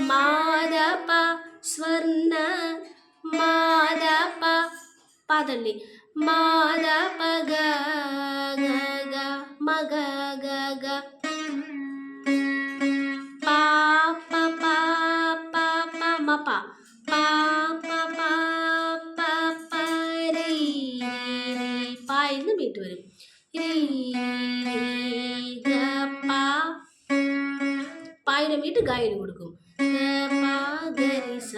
മാദപ സ്വർണ മാദപ പാതള്ളി മാദപ ഗ ഗ ഗ മഗ ഗ ഗ പാ പ പ പ പ മ പ പാ പ പ പ പ രീ പാ എന്ന് മീട്ട് വരും രീ ഗ പ പായുടെ മീട്ട് ഗായന് കൊടുക്കും ഗരി സ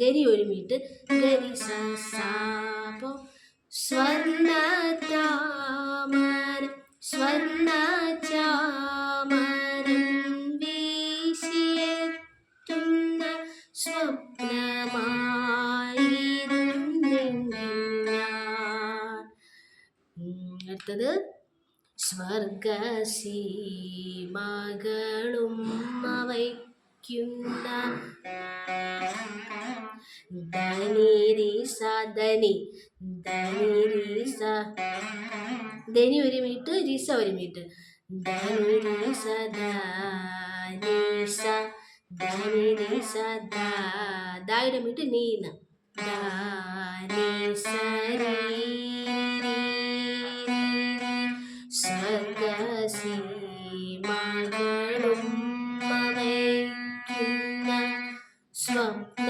ഗരി ഒരു മീട്ട് ഗരി സ അപ്പോൾ സ്വർണ്ണ ചാമരം സ്വർണ്ണ ചാമരം വീശിയെത്തുന്ന സ്വപ്നമായിരുന്നെങ്കിൽ അടുത്തത് സ്വർഗസീമകളും അവയ്ക്കുന്ന ധനിരിസ ധനി ധനിരിസ ധനി ഒരു മീറ്റ് റിസ ഒരു മീറ്റ് ധനിരിസ ധനിസ ധനിരിസ ധായുടെ മീറ്റ് നീന്ന് ധനിസ സ്വർഗസീമകളും അവയ്ക്കുന്ന സ്വപ്ന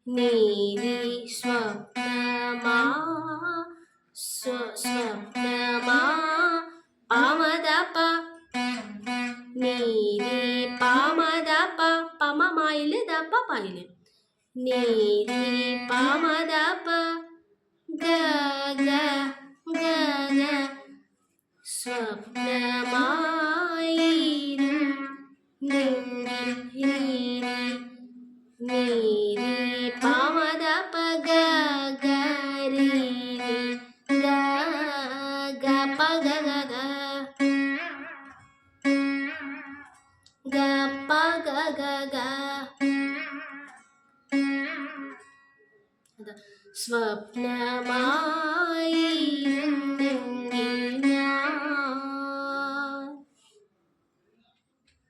നീതി സ്വപ്നമാ സ്വപ്നമാ പാമദപ നീതി പാമദപ പമമായില് ദപ്പ പായില് നീതി പാമദപ ഗ ഗ ഗ ഗ സ്വപ്നമായിരുന്നെങ്കിൽ നീരി പാമദപ ഗ ഗ രീ ഗ ഗ പ ഗ ഗ ഗ ഗ പ ഗ ഗ ഗ സ്വപ്നമായിരുന്നെങ്കിൽ